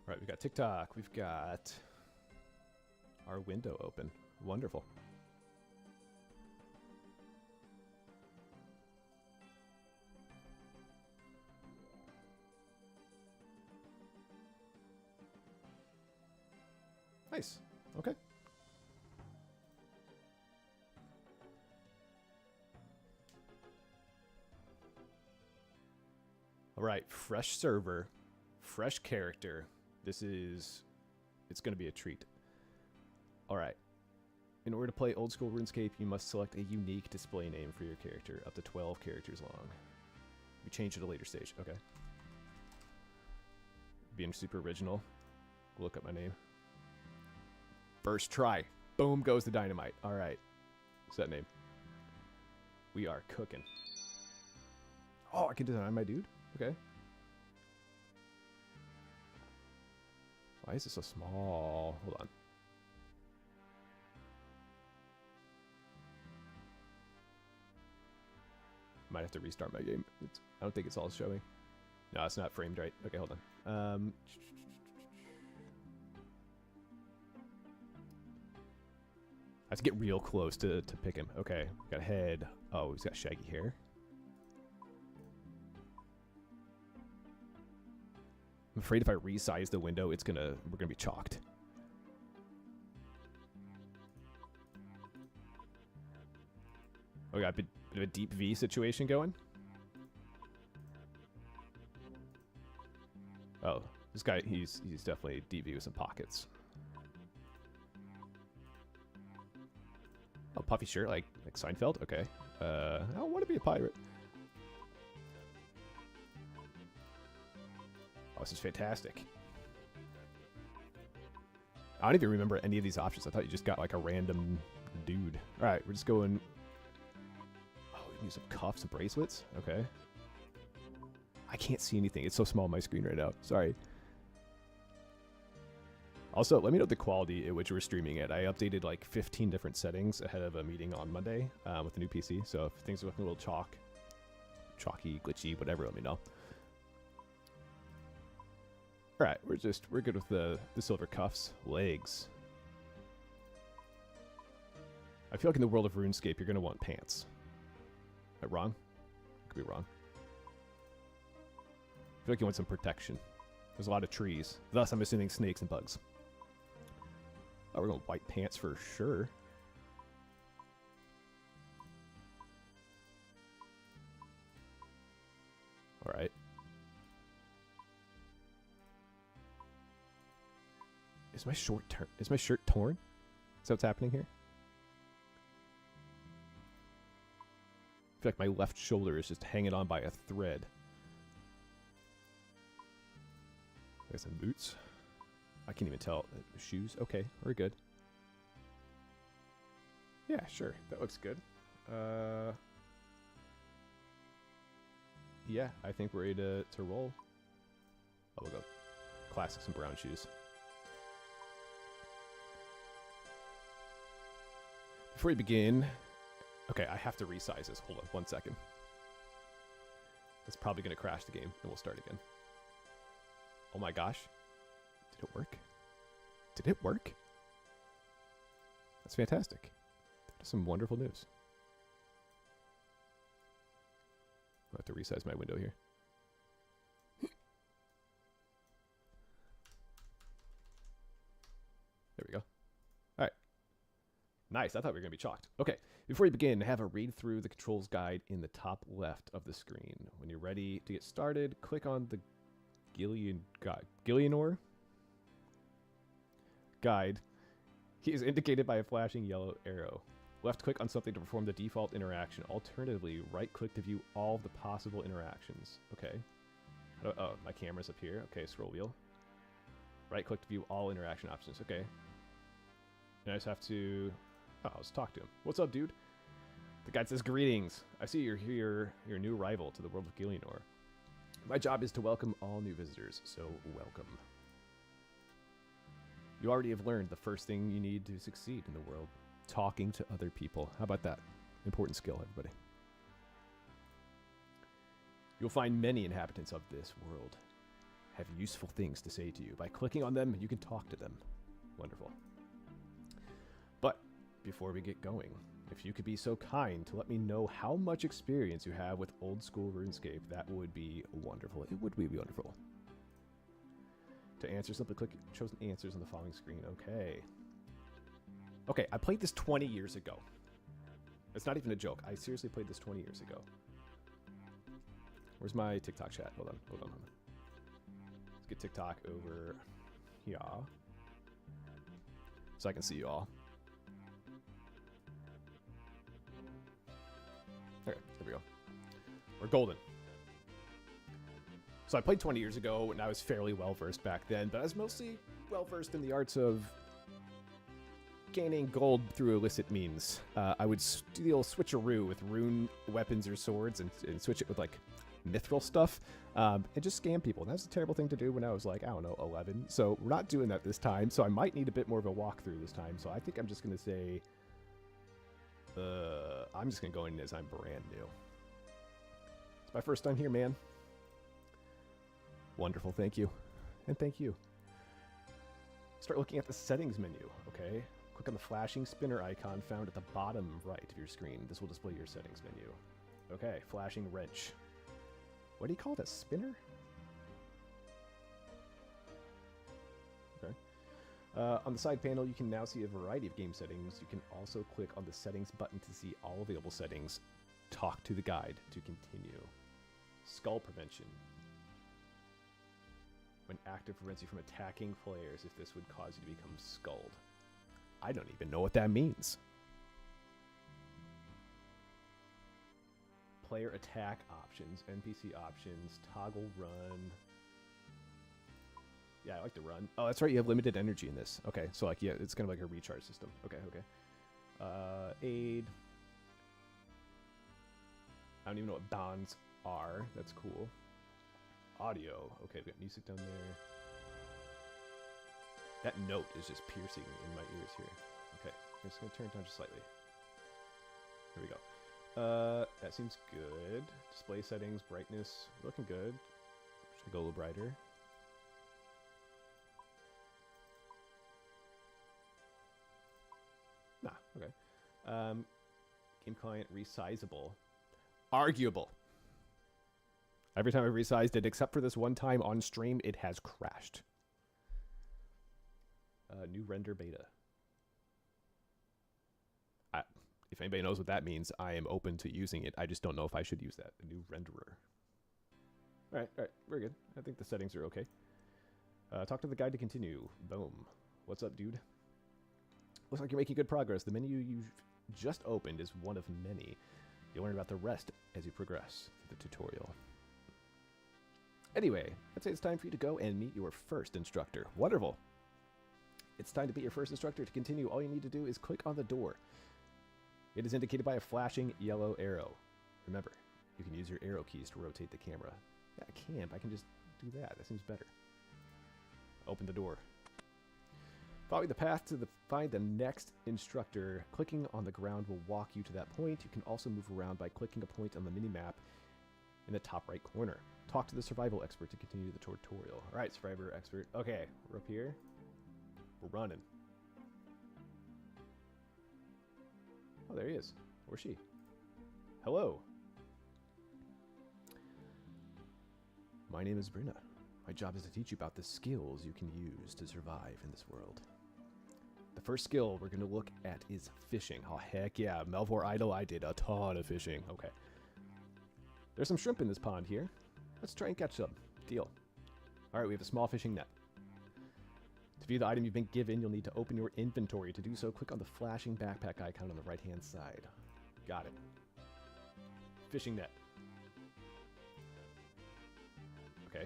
All right, we've got TikTok. We've got our window open. Wonderful. Nice. Okay. All right, fresh server, fresh character. It's going to be a treat. All right. In order to play old school RuneScape, you must select a unique display name for your character, up to 12 characters long. We change it at a later stage. Okay. Being super original. Look up my name. First try. Boom goes the dynamite. All right. What's that name? We are cooking. Oh, I can design my dude? Okay. Why is it so small? Hold on. Might have to restart my game. I don't think it's all showing. No, it's not framed right. Okay, hold on. I have to get real close to pick him. Okay, got a head. Oh, he's got shaggy hair. I'm afraid if I resize the window, we're gonna be chalked. Oh, we got a bit of a deep V situation going. Oh, this guy, he's definitely deep V with some pockets. Oh, puffy shirt, like Seinfeld? Okay. I don't want to be a pirate. Oh, this is fantastic. I don't even remember any of these options. I thought you just got like a random dude. All right, we're just going... Oh, we can use some cuffs and bracelets? Okay. I can't see anything. It's so small on my screen right now. Sorry. Also, let me know the quality at which we're streaming it. I updated like 15 different settings ahead of a meeting on Monday with the new PC. So if things are looking a little chalky, glitchy, whatever, let me know. All right, we're good with the silver cuffs. Legs. I feel like in the world of RuneScape, you're gonna want pants. Am I wrong? Could be wrong. I feel like you want some protection. There's a lot of trees. Thus, I'm assuming snakes and bugs. Oh, we're going white pants for sure. All right. Is my shirt torn? Is that what's happening here? I feel like my left shoulder is just hanging on by a thread. I got some boots. I can't even tell. Shoes? Okay, we're good. Yeah, sure. That looks good. Yeah, I think we're ready to roll. Oh, we'll go classics and brown shoes. Before we begin... Okay, I have to resize this. Hold on 1 second. It's probably going to crash the game, and we'll start again. Oh my gosh. Did it work? Did it work? That's fantastic. That is some wonderful news. I'll have to resize my window here. There we go. All right. Nice. I thought we were going to be chalked. Okay. Before you begin, have a read through the controls guide in the top left of the screen. When you're ready to get started, click on the Gillianor guide. He is indicated by a flashing yellow arrow. Left click on something to perform the default interaction. Alternatively, right click to view all of the possible interactions. Okay. Oh, my camera's up here. Okay, scroll wheel. Right click to view all interaction options. Okay. And I just have to... Oh, let's talk to him. What's up, dude? The guide says, greetings. I see you're here, your new arrival to the world of Gillianor. My job is to welcome all new visitors, so welcome. You already have learned the first thing you need to succeed in the world. Talking to other people. How about that? Important skill, everybody. You'll find many inhabitants of this world. have useful things to say to you. By clicking on them, you can talk to them. Wonderful. But before we get going, if you could be so kind to let me know how much experience you have with old school RuneScape, that would be wonderful. It would be wonderful. To answer, simply click chosen answers on the following screen. Okay. Okay, I played this 20 years ago. It's not even a joke. I seriously played this 20 years ago. Where's my TikTok chat? Hold on. Let's get TikTok over here. So I can see you all. Okay, there we go. We're golden. So I played 20 years ago, and I was fairly well-versed back then, but I was mostly well-versed in the arts of gaining gold through illicit means. I would steal switcheroo with rune weapons or swords and switch it with, like, mithril stuff, and just scam people. And that was a terrible thing to do when I was, like, I don't know, 11. So we're not doing that this time, so I might need a bit more of a walkthrough this time. So I think I'm just going to say... I'm just going to go in as I'm brand new. It's my first time here, man. Wonderful, thank you. And thank you. Start looking at the settings menu, okay? Click on the flashing spinner icon found at the bottom right of your screen. This will display your settings menu. Okay, flashing wrench. What do you call it, a spinner? Okay. On the side panel, you can now see a variety of game settings. You can also click on the settings button to see all available settings. Talk to the guide to continue. Skull prevention. When active, prevents you from attacking players if this would cause you to become skulled. I don't even know what that means. Player attack options, NPC options, toggle run. Yeah, I like to run. Oh, that's right, you have limited energy in this. Okay, so like, yeah, it's kind of like a recharge system. Okay. Aid. I don't even know what bonds are. That's cool. Audio. Okay, we got music down there. That note is just piercing in my ears here. Okay, I'm just gonna turn it down just slightly. Here we go. That seems good. Display settings, brightness, looking good. Should I go a little brighter? Nah, okay. Game client resizable. Arguable. Every time I've resized it, except for this one time on stream, it has crashed. New render beta. If anybody knows what that means, I am open to using it. I just don't know if I should use that. A new renderer. Alright, we're good. I think the settings are okay. Talk to the guide to continue. Boom. What's up, dude? Looks like you're making good progress. The menu you've just opened is one of many. You'll learn about the rest as you progress through the tutorial. Anyway, I'd say it's time for you to go and meet your first instructor. Wonderful! It's time to meet your first instructor. To continue, all you need to do is click on the door. It is indicated by a flashing yellow arrow. Remember, you can use your arrow keys to rotate the camera. Yeah, I can, but I can just do that. That seems better. Open the door. Following the path to find the next instructor. Clicking on the ground will walk you to that point. You can also move around by clicking a point on the mini-map in the top right corner. Talk to the survival expert to continue the tutorial. Alright, survivor expert. Okay, we're up here. We're running. Oh, there he is. Or she. Hello. My name is Brina. My job is to teach you about the skills you can use to survive in this world. The first skill we're going to look at is fishing. Oh, heck yeah. Melvor Idol, I did a ton of fishing. Okay. There's some shrimp in this pond here. Let's try and catch some. Deal. Alright, we have a small fishing net. To view the item you've been given, you'll need to open your inventory. To do so, click on the flashing backpack icon on the right-hand side. Got it. Fishing net. Okay.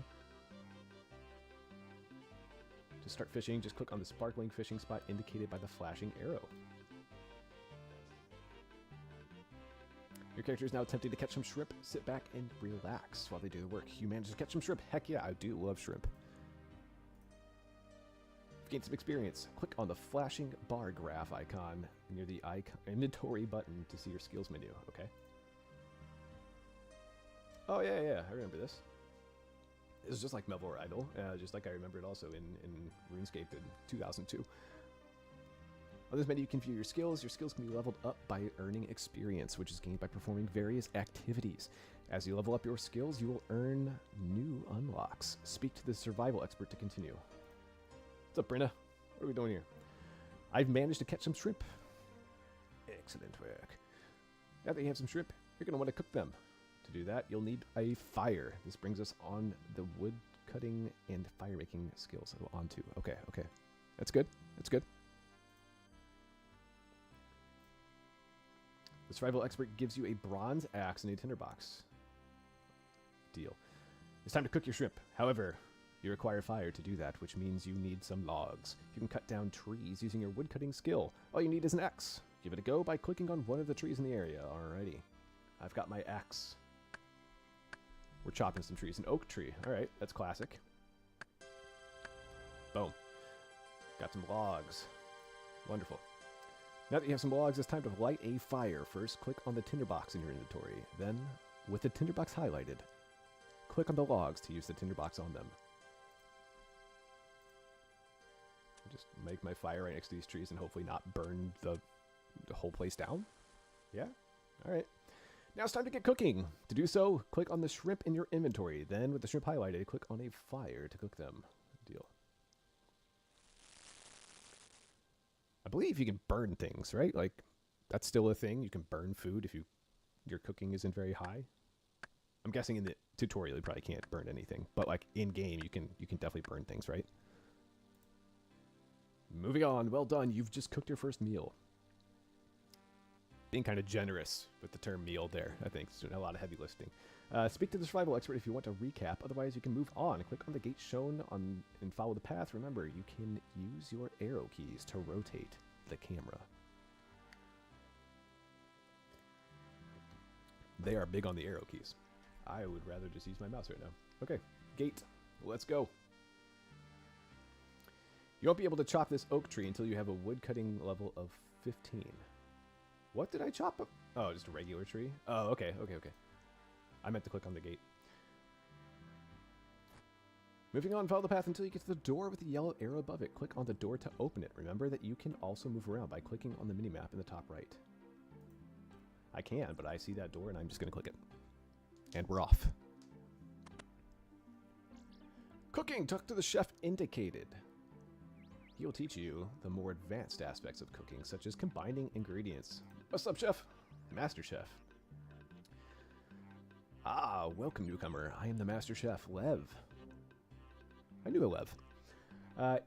To start fishing, just click on the sparkling fishing spot indicated by the flashing arrow. Your character is now attempting to catch some shrimp. Sit back and relax while they do the work. You managed to catch some shrimp. Heck yeah, I do love shrimp. Gain some experience. Click on the flashing bar graph icon near the inventory button to see your skills menu. Okay. Oh, yeah, I remember this. It's just like Melvor Idol, just like I remembered also in RuneScape in 2002. On this menu, you can view your skills. Your skills can be leveled up by earning experience, which is gained by performing various activities. As you level up your skills, you will earn new unlocks. Speak to the survival expert to continue. What's up, Brenna? What are we doing here? I've managed to catch some shrimp. Excellent work. Now that you have some shrimp, you're going to want to cook them. To do that, you'll need a fire. This brings us on the wood cutting and fire making skills. Oh, on to. Okay, okay. That's good. That's good. The survival expert gives you a bronze axe and a tinderbox. Deal. It's time to cook your shrimp. However, you require fire to do that, which means you need some logs. You can cut down trees using your wood cutting skill. All you need is an axe. Give it a go by clicking on one of the trees in the area. Alrighty. I've got my axe. We're chopping some trees. An oak tree. Alright, that's classic. Boom. Got some logs. Wonderful. Now that you have some logs, it's time to light a fire. First, click on the tinderbox in your inventory. Then, with the tinderbox highlighted, click on the logs to use the tinderbox on them. Just make my fire right next to these trees and hopefully not burn the whole place down. Yeah? Alright. Now it's time to get cooking. To do so, click on the shrimp in your inventory. Then, with the shrimp highlighted, click on a fire to cook them. Deal. I believe you can burn things, right? Like, that's still a thing. You can burn food if your cooking isn't very high. I'm guessing in the tutorial you probably can't burn anything, but like in game you can definitely burn things, right? Moving on. Well done. You've just cooked your first meal. Being kind of generous with the term meal there, I think. It's doing a lot of heavy lifting. Speak to the survival expert if you want to recap. Otherwise, you can move on. Click on the gate shown on and follow the path. Remember, you can use your arrow keys to rotate the camera. They are big on the arrow keys. I would rather just use my mouse right now. Okay, gate. Let's go. You won't be able to chop this oak tree until you have a wood cutting level of 15. What did I chop up? Oh, just a regular tree? Oh, okay, okay, okay. I meant to click on the gate. Moving on, follow the path until you get to the door with the yellow arrow above it. Click on the door to open it. Remember that you can also move around by clicking on the minimap in the top right. I can, but I see that door and I'm just going to click it. And we're off. Cooking! Talk to the chef indicated. He'll teach you the more advanced aspects of cooking, such as combining ingredients. What's up, chef? Master Chef. Ah, welcome, newcomer. I am the Master Chef, Lev. I knew a Lev.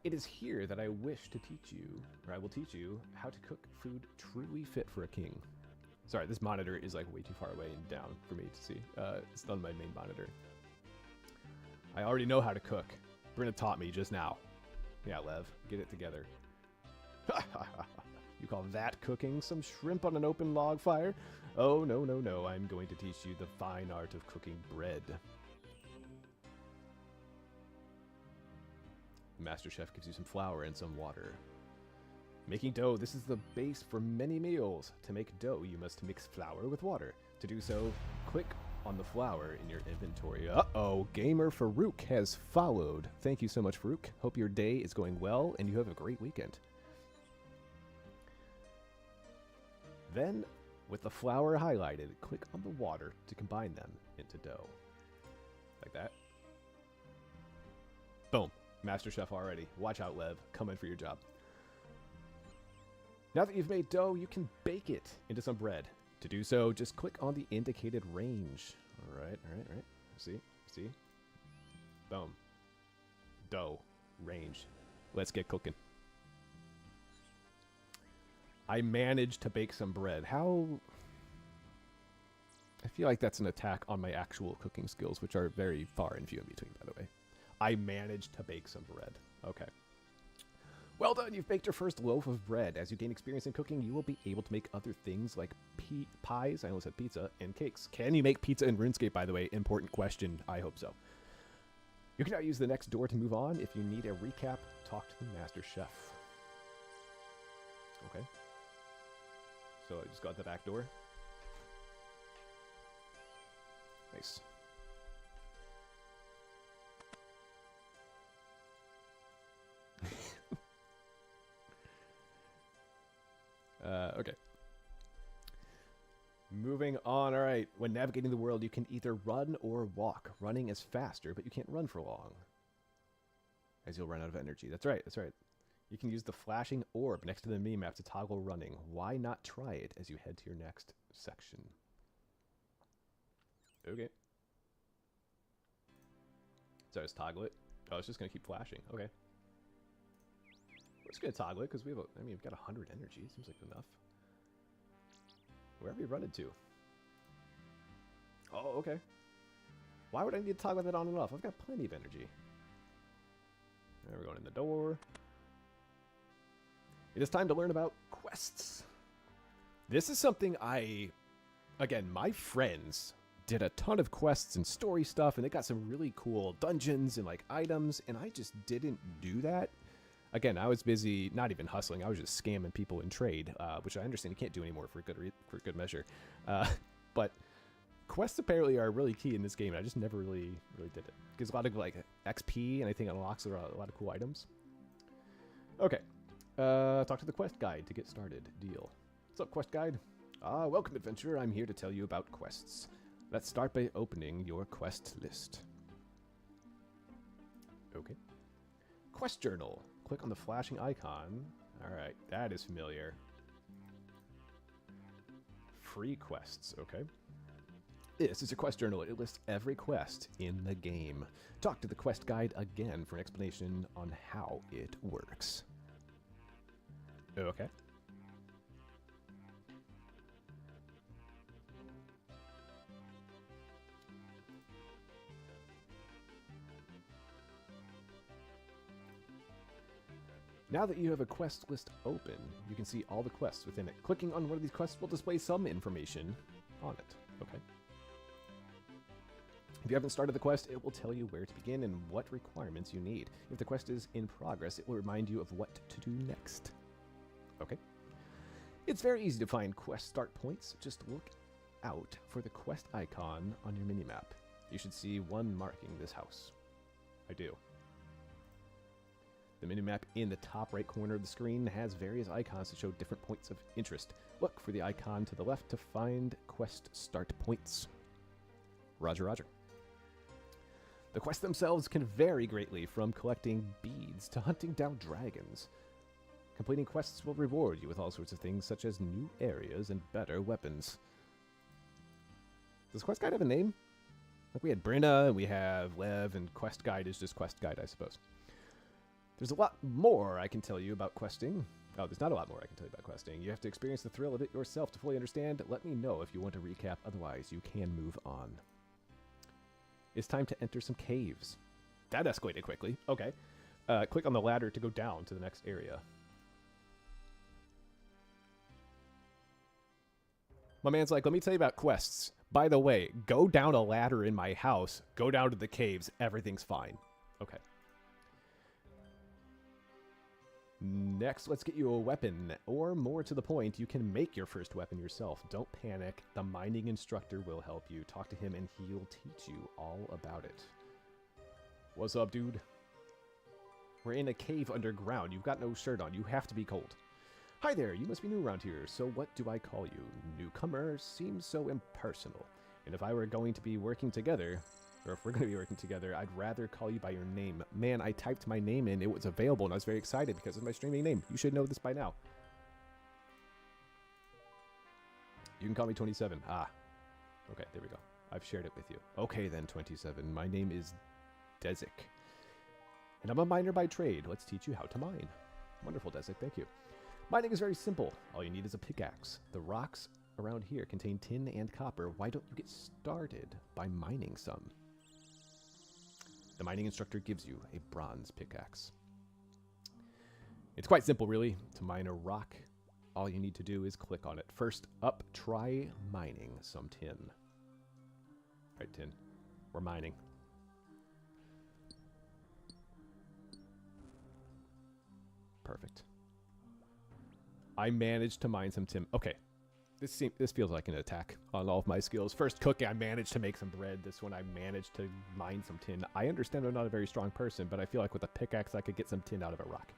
It is here that I wish to teach you, or I will teach you, how to cook food truly fit for a king. Sorry, this monitor is like way too far away and down for me to see. It's on my main monitor. I already know how to cook. Brenna taught me just now. Yeah, Lev, get it together. You call that cooking? Some shrimp on an open log fire? Oh, no, no, no. I'm going to teach you the fine art of cooking bread. The Master Chef gives you some flour and some water. Making dough. This is the base for many meals. To make dough, you must mix flour with water. To do so, click on the flour in your inventory. Uh-oh, Gamer Farouk has followed. Thank you so much, Farouk. Hope your day is going well and you have a great weekend. Then, with the flour highlighted, click on the water to combine them into dough. Like that. Boom. Master Chef already. Watch out, Lev. Come in for your job. Now that you've made dough, you can bake it into some bread. To do so, just click on the indicated range. Alright, alright, alright. See? Boom. Dough. Range. Let's get cooking. I managed to bake some bread. How... I feel like that's an attack on my actual cooking skills, which are very far and few in between, by the way. I managed to bake some bread. Okay. Well done, you've baked your first loaf of bread. As you gain experience in cooking, you will be able to make other things like pies, I almost said pizza, and cakes. Can you make pizza in RuneScape, by the way? Important question. I hope so. You can now use the next door to move on. If you need a recap, talk to the Master Chef. Okay. So I just got the back door. Nice. Okay. Moving on. All right. When navigating the world, you can either run or walk. Running is faster, but you can't run for long, as you'll run out of energy. That's right. That's right. You can use the flashing orb next to the minimap to toggle running. Why not try it as you head to your next section? Okay. So I just toggle it. Oh, it's just going to keep flashing. Okay. We're just going to toggle it because we have, we've got 100 energy. Seems like enough. Where are we running to? Oh, okay. Why would I need to toggle that on and off? I've got plenty of energy. There, we're going in the door. It is time to learn about quests. This is something again, my friends did a ton of quests and story stuff, and they got some really cool dungeons and like items, and I just didn't do that. Again, I was busy, not even hustling. I was just scamming people in trade, which I understand you can't do anymore for good measure. But quests apparently are really key in this game, and I just never really did it. It gives a lot of like XP, and I think it unlocks a lot of cool items. Okay, talk to the quest guide to get started. Deal. What's up, quest guide? Welcome, adventurer. I'm here to tell you about quests. Let's start by opening your quest list. Okay. Quest journal. Click on the flashing icon. Alright, that is familiar. Free quests, okay. This is a quest journal. It lists every quest in the game. Talk to the quest guide again for an explanation on how it works. Okay. Now that you have a quest list open, you can see all the quests within it. Clicking on one of these quests will display some information on it. Okay. If you haven't started the quest, it will tell you where to begin and what requirements you need. If the quest is in progress, it will remind you of what to do next. Okay. It's very easy to find quest start points. Just look out for the quest icon on your minimap. You should see one marking this house. I do. The minimap in the top right corner of the screen has various icons to show different points of interest. Look for the icon to the left to find quest start points. Roger, roger. The quests themselves can vary greatly, from collecting beads to hunting down dragons. Completing quests will reward you with all sorts of things, such as new areas and better weapons. Does quest guide have a name? Like we had Brenna, and we have Lev, and quest guide is just quest guide, I suppose. There's a lot more I can tell you about questing. Oh, there's not a lot more I can tell you about questing. You have to experience the thrill of it yourself to fully understand. Let me know if you want to recap. Otherwise, you can move on. It's time to enter some caves. That escalated quickly. Okay. Click on the ladder to go down to the next area. My man's like, let me tell you about quests. By the way, go down a ladder in my house. Go down to the caves. Everything's fine. Okay. Next, let's get you a weapon, or more to the point, you can make your first weapon yourself. Don't panic, the mining instructor will help you. Talk to him and he'll teach you all about it. What's up, dude? We're in a cave underground. You've got no shirt on. You have to be cold. Hi there, you must be new around here, so what do I call you? Newcomer seems so impersonal. And if I were going to be working together, or if we're going to be working together, I'd rather call you by your name. Man, I typed my name in. It was available, and I was very excited because of my streaming name. You should know this by now. You can call me 27. Ah. Okay, there we go. I've shared it with you. Okay then, 27. My name is Dezik. And I'm a miner by trade. Let's teach you how to mine. Wonderful, Dezik. Thank you. Mining is very simple. All you need is a pickaxe. The rocks around here contain tin and copper. Why don't you get started by mining some? The mining instructor gives you a bronze pickaxe. It's quite simple, really. To mine a rock, all you need to do is click on it. First up, try mining some tin. All right, tin. We're mining. Perfect. I managed to mine some tin. Okay. This feels like an attack on all of my skills. First cooking, I managed to make some bread. This one, I managed to mine some tin. I understand I'm not a very strong person, but I feel like with a pickaxe, I could get some tin out of a rock.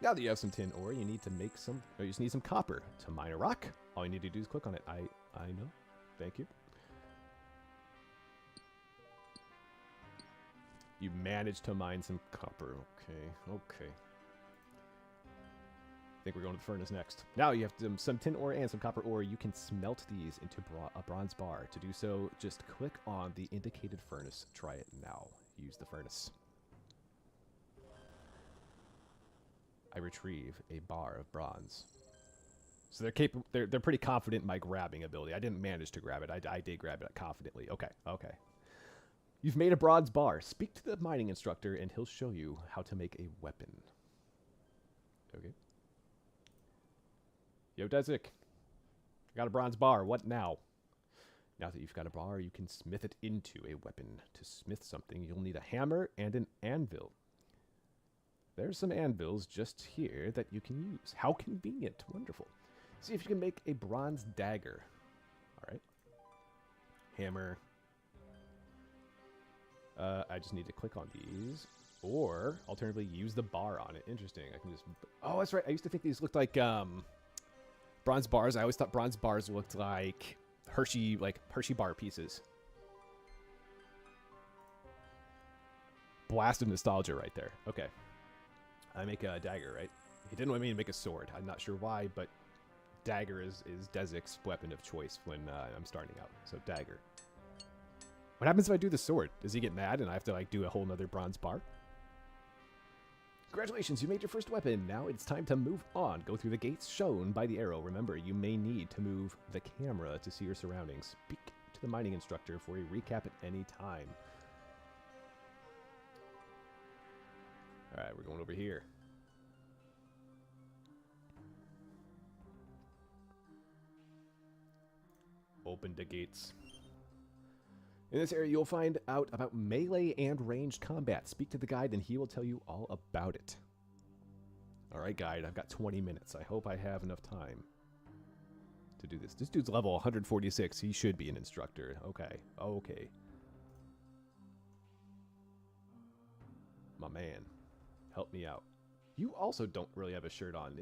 Now that you have some tin ore, you need to make some, or you just need some copper to mine a rock. All you need to do is click on it. I know. Thank you. You managed to mine some copper. Okay. I think we're going to the furnace next. Now you have some tin ore and some copper ore. You can smelt these into a bronze bar. To do so, just click on the indicated furnace. Try it now. Use the furnace. I retrieve a bar of bronze. So they're capable. They're pretty confident in my grabbing ability. I didn't manage to grab it. I did grab it confidently. Okay. You've made a bronze bar. Speak to the mining instructor, and he'll show you how to make a weapon. Okay. Yo, Dezik. I got a bronze bar. What now? Now that you've got a bar, you can smith it into a weapon. To smith something, you'll need a hammer and an anvil. There's some anvils just here that you can use. How convenient. Wonderful. See if you can make a bronze dagger. All right. Hammer. I just need to click on these. Or, alternatively, use the bar on it. Interesting. I can just... Oh, that's right. I used to think these looked like bronze bars. I always thought bronze bars looked like Hershey bar pieces. Blast of nostalgia right there. Okay. I make a dagger, right? He didn't want me to make a sword. I'm not sure why, but dagger is Dezik's weapon of choice when I'm starting out. So dagger. What happens if I do the sword? Does he get mad and I have to like do a whole nother bronze bar? Congratulations, you made your first weapon. Now it's time to move on. Go through the gates shown by the arrow. Remember, you may need to move the camera to see your surroundings. Speak to the mining instructor for a recap at any time. Alright, we're going over here. Open the gates. In this area, you'll find out about melee and ranged combat. Speak to the guide and he will tell you all about it. Alright, guide, I've got 20 minutes. I hope I have enough time to do this. This dude's level 146. He should be an instructor. Okay. My man. Help me out. You also don't really have a shirt on.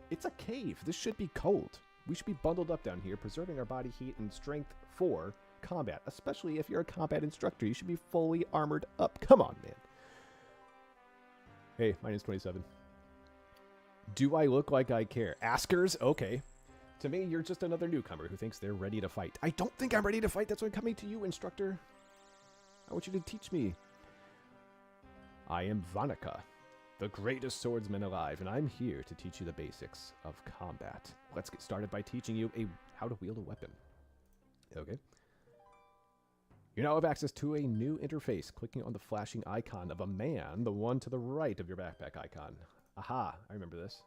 It's a cave. This should be cold. We should be bundled up down here, preserving our body heat and strength for combat. Especially if you're a combat instructor. You should be fully armored up. Come on, man. Hey, my name's 27. Do I look like I care? Askers? Okay. To me, you're just another newcomer who thinks they're ready to fight. I don't think I'm ready to fight. That's why I'm coming to you, instructor. I want you to teach me. I am Vannaka, the greatest swordsman alive, and I'm here to teach you the basics of combat. Let's get started by teaching you how to wield a weapon. Okay. You now have access to a new interface. Clicking on the flashing icon of a man, the one to the right of your backpack icon. Aha, I remember this.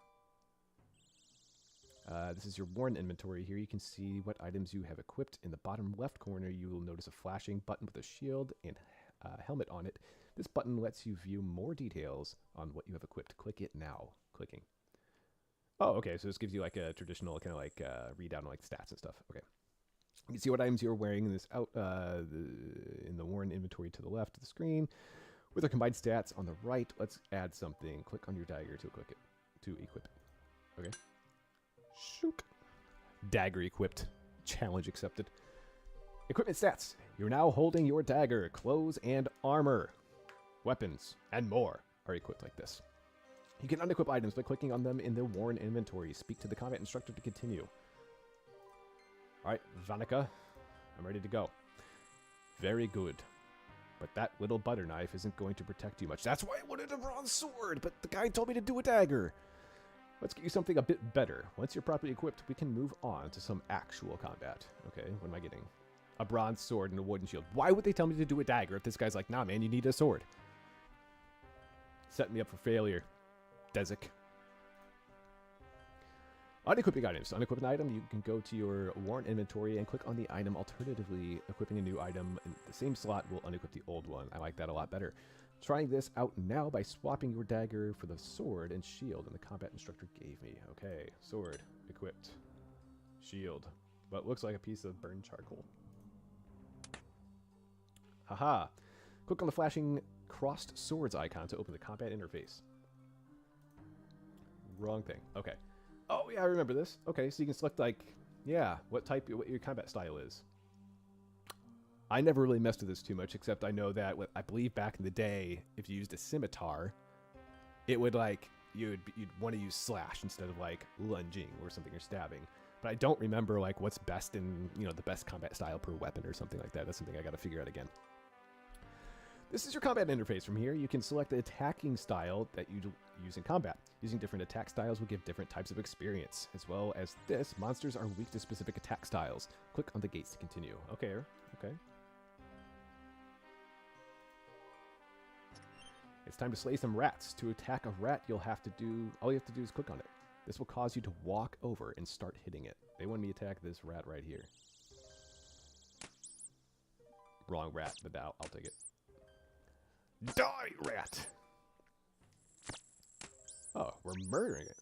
This is your worn inventory. Here you can see what items you have equipped. In the bottom left corner, you will notice a flashing button with a shield and helmet on it. This button lets you view more details on what you have equipped. Click it now. Clicking. Oh, okay. So this gives you like a traditional kind of like readout on like stats and stuff. Okay. You can see what items you're wearing in this in the worn inventory to the left of the screen. With our combined stats on the right, let's add something. Click on your dagger to equip it. Okay. Shook. Dagger equipped. Challenge accepted. Equipment stats. You're now holding your dagger, clothes, and armor. Weapons, and more are equipped like this. You can unequip items by clicking on them in the worn inventory. Speak to the combat instructor to continue. Alright, Vannaka, I'm ready to go. Very good. But that little butter knife isn't going to protect you much. That's why I wanted a bronze sword, but the guy told me to do a dagger. Let's get you something a bit better. Once you're properly equipped, we can move on to some actual combat. Okay, what am I getting? A bronze sword and a wooden shield. Why would they tell me to do a dagger if this guy's like, nah, man, you need a sword? Set me up for failure, Dezik. Unequipping items. To unequip an item, you can go to your worn inventory and click on the item. Alternatively, equipping a new item in the same slot will unequip the old one. I like that a lot better. Trying this out now by swapping your dagger for the sword and shield and the combat instructor gave me. Okay, sword equipped. Shield. What looks like a piece of burned charcoal. Haha. Click on the flashing crossed swords icon to open the combat interface. Wrong thing. Okay. Oh, yeah, I remember this. Okay, so you can select, like, yeah, what your combat style is. I never really messed with this too much, except I know that, I believe back in the day, if you used a scimitar, it would, like, you'd want to use slash instead of, like, lunging or something or stabbing. But I don't remember, like, what's best in, you know, the best combat style per weapon or something like that. That's something I got to figure out again. This is your combat interface. From here, you can select the attacking style that you use in combat. Using different attack styles will give different types of experience. As well as this, monsters are weak to specific attack styles. Click on the gates to continue. Okay, okay. It's time to slay some rats. To attack a rat, all you have to do is click on it. This will cause you to walk over and start hitting it. They want me to attack this rat right here. Wrong rat, but I'll take it. Die, rat! Oh, we're murdering it.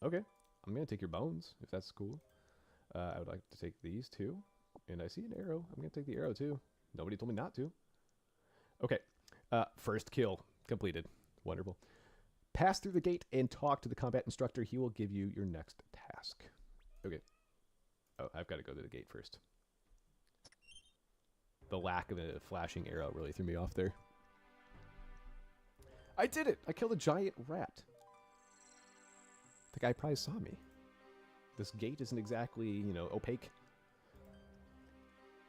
Okay. I'm going to take your bones, if that's cool. I would like to take these, too. And I see an arrow. I'm going to take the arrow, too. Nobody told me not to. Okay. First kill completed. Wonderful. Pass through the gate and talk to the combat instructor. He will give you your next task. Okay. Oh, I've got to go to the gate first. The lack of a flashing arrow really threw me off there. I did it! I killed a giant rat. The guy probably saw me. This gate isn't exactly, you know, opaque.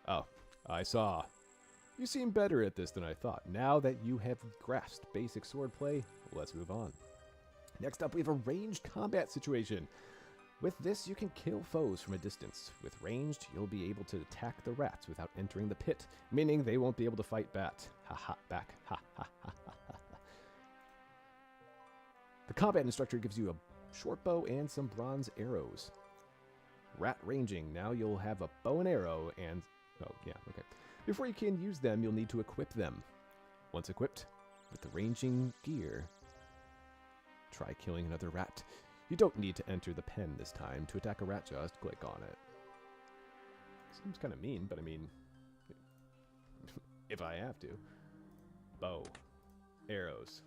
Oh, I saw. You seem better at this than I thought. Now that you have grasped basic swordplay, let's move on. Next up, we have a ranged combat situation. With this, you can kill foes from a distance. With ranged, you'll be able to attack the rats without entering the pit, meaning they won't be able to fight back. Ha ha, back. Ha ha ha ha ha. The combat instructor gives you a short bow and some bronze arrows. Rat ranging. Now you'll have a bow and arrow and... Oh, yeah, okay. Before you can use them, you'll need to equip them. Once equipped, with the ranging gear, try killing another rat. You don't need to enter the pen this time. To attack a rat, just click on it. Seems kind of mean, but I mean... if I have to. Bow. Arrows.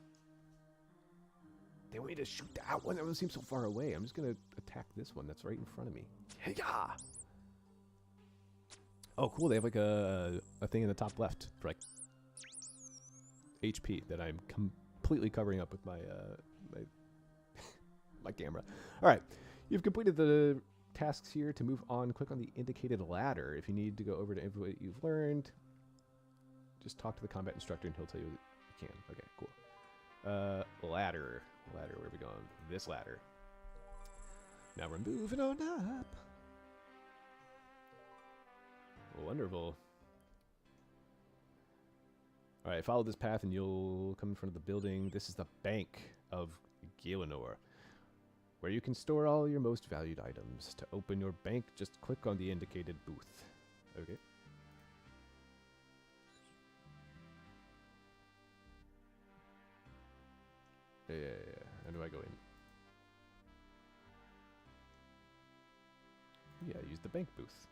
They want me to shoot that one? That one seems so far away. I'm just going to attack this one that's right in front of me. Yeah. Oh, cool. They have like a thing in the top left for like HP that I'm completely covering up with my my camera. All right. You've completed the tasks here. To move on, click on the indicated ladder. If you need to go over to what you've learned, just talk to the combat instructor and he'll tell you you can. Okay, cool. Ladder. Ladder, where are we going? This ladder. Now we're moving on up. Wonderful. Alright, follow this path and you'll come in front of the building. This is the Bank of Gielinor, where you can store all your most valued items. To open your bank, just click on the indicated booth. Okay. Yeah. How do I go in? Yeah, use the bank booth.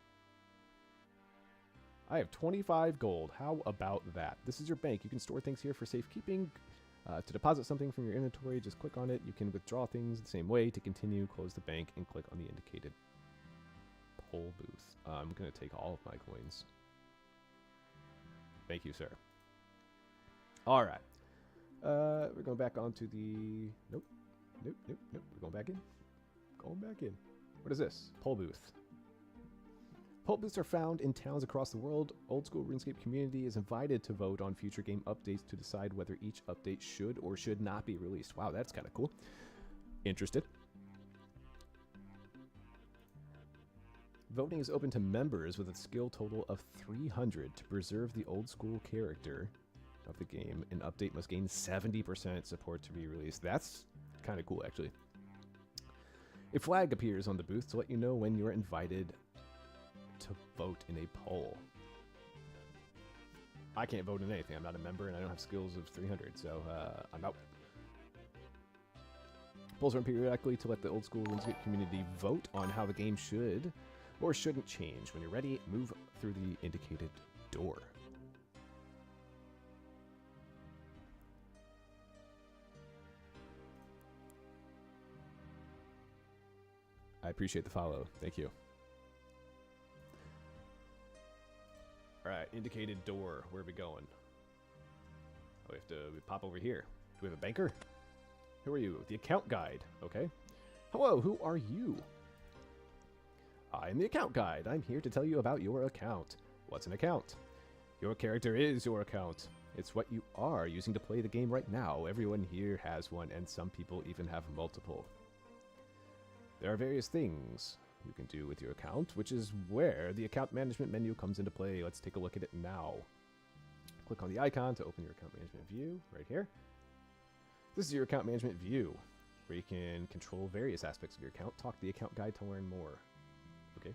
I have 25 gold. How about that? This is your bank. You can store things here for safekeeping. To deposit something from your inventory, just click on it. You can withdraw things the same way. To continue, close the bank and click on the indicated poll booth. I'm going to take all of my coins. Thank you, sir. All right. We're going back onto the... Nope. We're going back in. What is this? Poll booth. Poll booths are found in towns across the world. Old school RuneScape community is invited to vote on future game updates to decide whether each update should or should not be released. Wow, that's kind of cool. Interested? Voting is open to members with a skill total of 300 to preserve the old school character of the game. An update must gain 70% support to be released. That's kind of cool, actually. A flag appears on the booth to let you know when you're invited to vote in a poll. I can't vote in anything. I'm not a member and I don't have skills of 300, so I'm out. Polls run periodically to let the old school RuneScape community vote on how the game should or shouldn't change. When you're ready, move through the indicated door. I appreciate the follow. Thank you. Alright, indicated door. Where are we going? Oh, we pop over here. Do we have a banker? Who are you? The account guide. Okay. Hello, who are you? I'm the account guide. I'm here to tell you about your account. What's an account? Your character is your account. It's what you are using to play the game right now. Everyone here has one, and some people even have multiple. There are various things you can do with your account, which is where the account management menu comes into play. Let's take a look at it now. Click on the icon to open your account management view right here. This is your account management view, where you can control various aspects of your account. Talk to the account guide to learn more. Okay.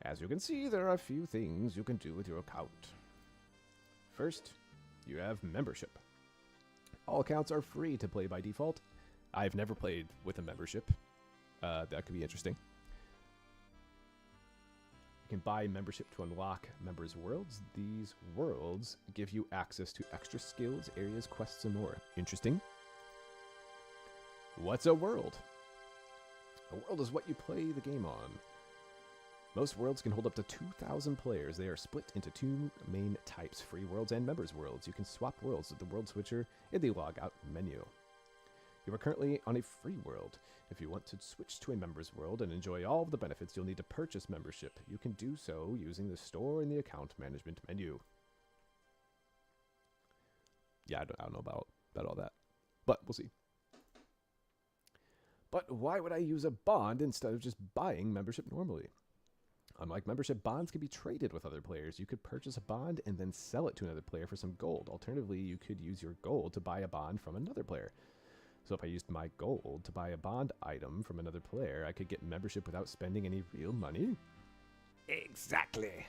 As you can see, there are a few things you can do with your account. First, you have membership. All accounts are free to play by default. I've never played with a membership. That could be interesting. You can buy membership to unlock members' worlds. These worlds give you access to extra skills, areas, quests, and more. Interesting. What's a world? A world is what you play the game on. Most worlds can hold up to 2,000 players. They are split into two main types, free worlds and members' worlds. You can swap worlds with the world switcher in the logout menu. You are currently on a free world. If you want to switch to a members' world and enjoy all of the benefits, you'll need to purchase membership. You can do so using the store in the account management menu. Yeah, I don't know about all that, but we'll see. But why would I use a bond instead of just buying membership normally? Unlike membership, bonds can be traded with other players. You could purchase a bond and then sell it to another player for some gold. Alternatively, you could use your gold to buy a bond from another player. So if I used my gold to buy a bond item from another player, I could get membership without spending any real money? Exactly.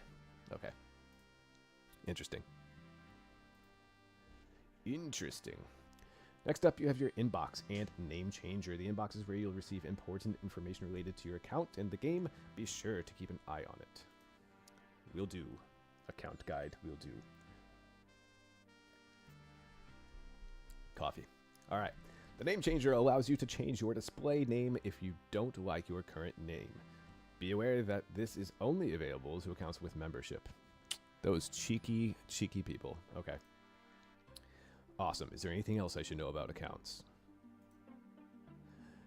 Okay. Interesting. Interesting. Next up, you have your inbox and name changer. The inbox is where you'll receive important information related to your account and the game. Be sure to keep an eye on it. Will do. Account guide will do. Coffee. All right. The name changer allows you to change your display name if you don't like your current name. Be aware that this is only available to accounts with membership. Those cheeky, cheeky people. Okay. Awesome. Is there anything else I should know about accounts?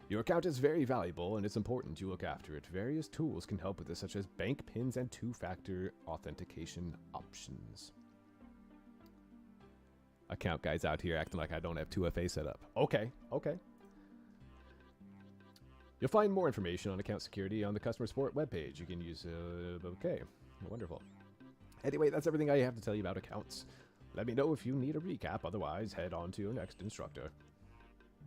Your account is very valuable and it's important you look after it. Various tools can help with this, such as bank pins and two-factor authentication options. Account guys out here acting like I don't have 2FA set up. Okay, okay. You'll find more information on account security on the customer support webpage. You can use, okay, wonderful. Anyway, that's everything I have to tell you about accounts. Let me know if you need a recap, otherwise head on to your next instructor.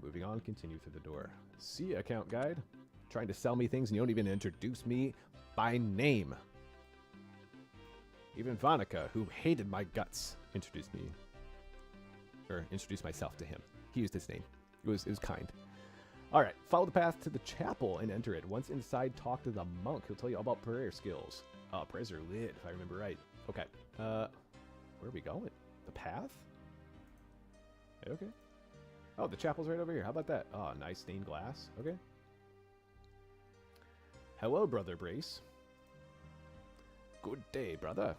Moving on, continue through the door. See, account guide? Trying to sell me things and you don't even introduce me by name. Even Vanica, who hated my guts, introduced me. Or introduced myself to him. He used his name. It was kind. Alright, follow the path to the chapel and enter it. Once inside, talk to the monk. He'll tell you all about prayer skills. Oh, prayers are lit, if I remember right. Okay. Where are we going? The path? Okay. Oh, the chapel's right over here. How about that? Oh, nice stained glass. Okay. Hello, Brother Brace. Good day, brother.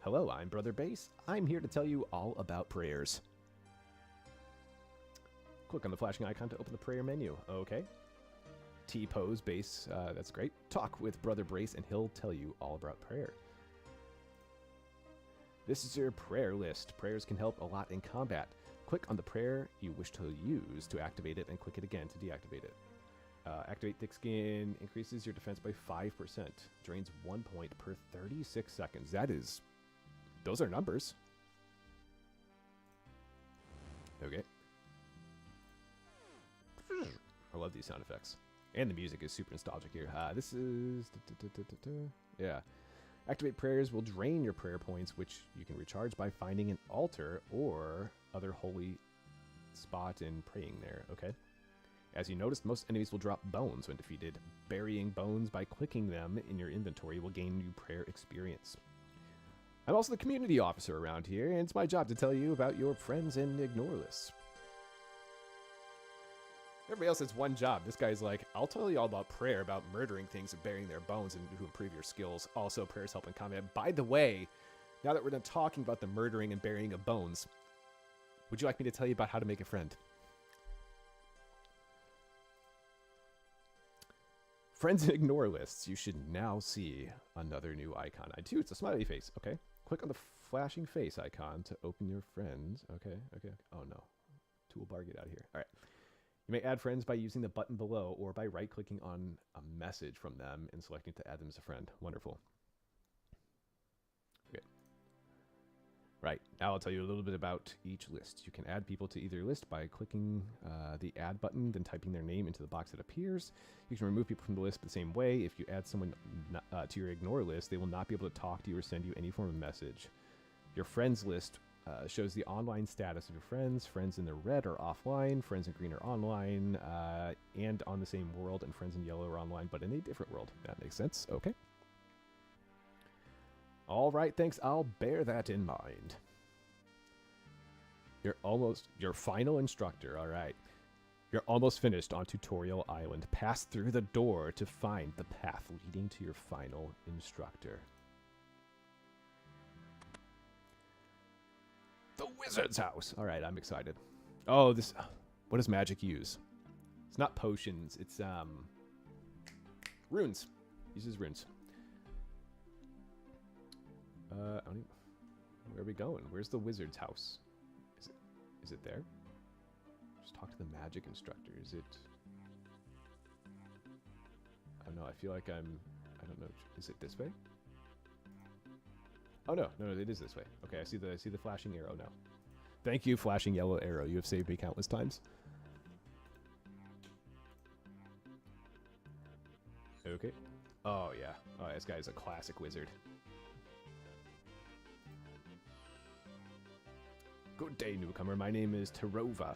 Hello, I'm Brother Brace. I'm here to tell you all about prayers. Click on the flashing icon to open the prayer menu. Okay. T-pose, base. That's great. Talk with Brother Brace and he'll tell you all about prayer. This is your prayer list. Prayers can help a lot in combat. Click on the prayer you wish to use to activate it and click it again to deactivate it. Activate Thick Skin increases your defense by 5%. Drains 1 point per 36 seconds. Those are numbers. Okay. I love these sound effects. And the music is super nostalgic here. This is... Yeah. Activate prayers will drain your prayer points, which you can recharge by finding an altar or other holy spot and praying there. Okay. As you noticed, most enemies will drop bones when defeated. Burying bones by clicking them in your inventory will gain you prayer experience. I'm also the community officer around here, and it's my job to tell you about your friends and ignore lists. Everybody else has one job. This guy's like, I'll tell you all about prayer, about murdering things and burying their bones and to improve your skills. Also, prayers help in combat. By the way, now that we're done talking about the murdering and burying of bones, would you like me to tell you about how to make a friend? Friends and ignore lists. You should now see another new icon. I do. It's a smiley face. Okay. Click on the flashing face icon to open your friends. Okay. Oh, no. Toolbar, get out of here. All right. You may add friends by using the button below or by right-clicking on a message from them and selecting to add them as a friend. Wonderful. Okay. Right. Now I'll tell you a little bit about each list. You can add people to either list by clicking the add button, then typing their name into the box that appears. You can remove people from the list the same way. If you add someone to your ignore list, they will not be able to talk to you or send you any form of message. Your friends list shows the online status of your friends. Friends in the red are offline, friends in green are online, and on the same world, and friends in yellow are online, but in a different world. That makes sense. Okay. All right, thanks. I'll bear that in mind. Your final instructor. All right. You're almost finished on Tutorial Island. Pass through the door to find the path leading to your final instructor. The wizard's house. All right, I'm excited. Oh, this. What does magic use? It's not potions. It's runes. Uses runes. I don't even, where are we going? Where's the wizard's house? Is it there? Just talk to the magic instructor. Is it? I don't know. I feel like I don't know. Is it this way? Oh no, it is this way. Okay, I see the flashing arrow now. Thank you, flashing yellow arrow. You have saved me countless times. Okay. Oh yeah. Oh, this guy is a classic wizard. Good day, newcomer. My name is Terova.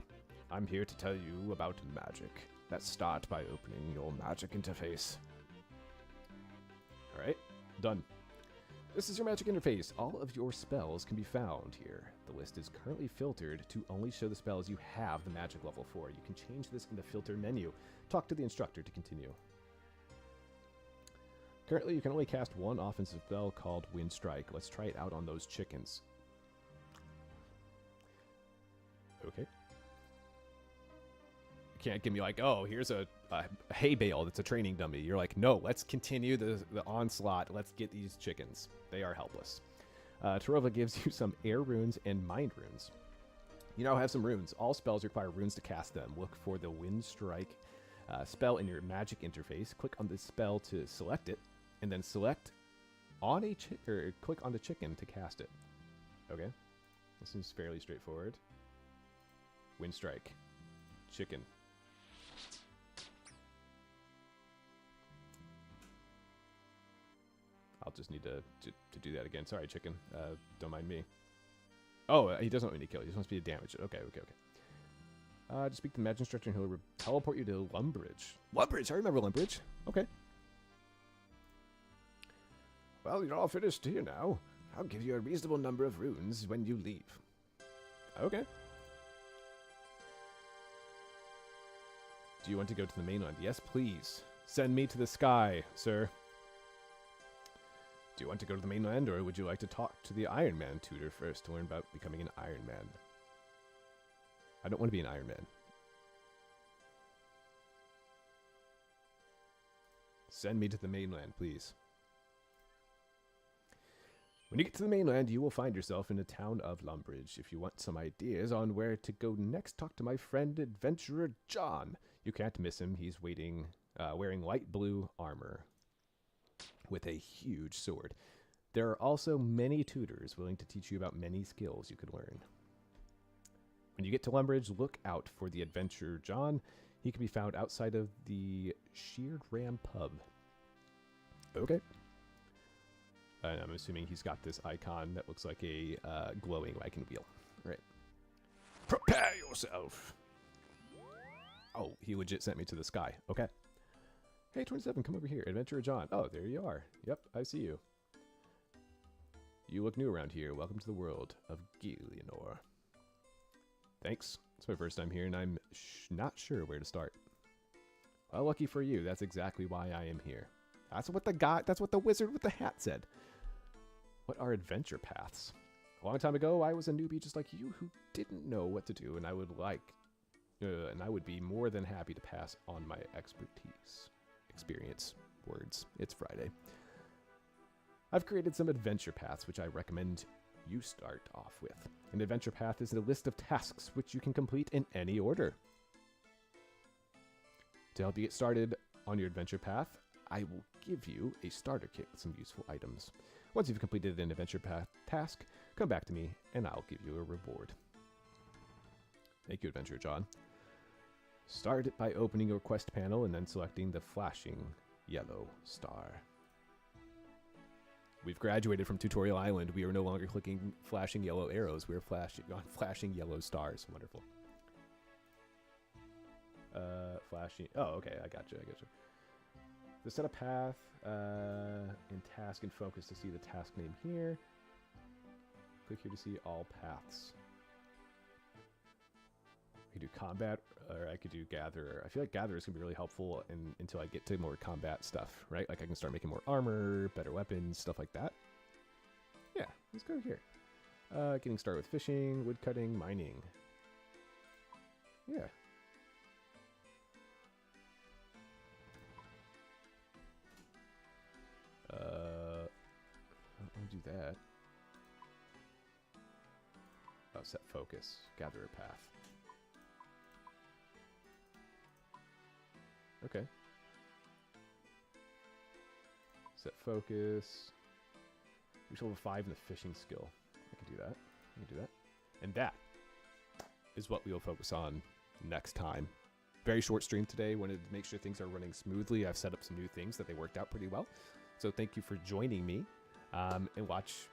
I'm here to tell you about magic. Let's start by opening your magic interface. Alright, done. This is your magic interface. All of your spells can be found here. The list is currently filtered to only show the spells you have the magic level for. You can change this in the filter menu. Talk to the instructor to continue. Currently, you can only cast one offensive spell called Wind Strike. Let's try it out on those chickens. Okay. You can't give me like, oh, here's a hay bale that's a training dummy. You're like, no, let's continue the onslaught. Let's get these chickens. They are helpless. Terova gives you some air runes and mind runes. You now have some runes. All spells require runes to cast them. Look for the Wind Strike spell in your magic interface. Click on the spell to select it, and then select on a click on the chicken to cast it. Okay, this seems fairly straightforward. Wind Strike. Chicken. I'll just need to do that again. Sorry, chicken. Don't mind me. Oh, he doesn't want me to kill. He just wants me to damage it. Okay. Just speak to the magic instructor and he'll teleport you to Lumbridge. Lumbridge! I remember Lumbridge. Okay. Well, you're all finished here now. I'll give you a reasonable number of runes when you leave. Okay. Do you want to go to the mainland? Yes, please. Send me to the sky, sir. Do you want to go to the mainland, or would you like to talk to the Iron Man tutor first to learn about becoming an Iron Man? I don't want to be an Iron Man. Send me to the mainland, please. When you get to the mainland, you will find yourself in the town of Lumbridge. If you want some ideas on where to go next, talk to my friend Adventurer John. You can't miss him. He's waiting, wearing light blue armor with a huge sword. There are also many tutors willing to teach you about many skills you could learn. When you get to Lumbridge, look out for the Adventurer John. He can be found outside of the Sheared Ram pub. Okay. And I'm assuming he's got this icon that looks like a glowing wagon wheel. Right. Prepare yourself. Oh, he legit sent me to the sky. Okay. Hey, 27, come over here. Adventurer John. Oh, there you are. Yep, I see you. You look new around here. Welcome to the world of Gielinor. Thanks. It's my first time here, and I'm not sure where to start. Well, lucky for you, that's exactly why I am here. That's what the wizard with the hat said. What are adventure paths? A long time ago, I was a newbie just like you who didn't know what to do, and I would be more than happy to pass on my experience. Words. It's Friday. I've created some adventure paths, which I recommend you start off with. An adventure path is a list of tasks which you can complete in any order. To help you get started on your adventure path, I will give you a starter kit with some useful items. Once you've completed an adventure path task, come back to me and I'll give you a reward. Thank you, Adventure John. Start by opening your quest panel and then selecting the flashing yellow star. We've graduated from Tutorial Island. We are no longer clicking flashing yellow arrows. We are flashing yellow stars. Wonderful. Flashing. Oh, okay. I got you. To set a path in task and focus to see the task name here. Click here to see all paths. I could do combat, or I could do gather. I feel like gather is going to be really helpful until I get to more combat stuff, right? Like I can start making more armor, better weapons, stuff like that. Yeah, let's go here. Getting started with fishing, woodcutting, mining. Yeah. I'll do that. Oh, set focus. Gather a path. Okay. Set focus. Reach level 5 in the fishing skill. I can do that. And that is what we will focus on next time. Very short stream today. Wanted to make sure things are running smoothly. I've set up some new things that they worked out pretty well. So thank you for joining me. And watch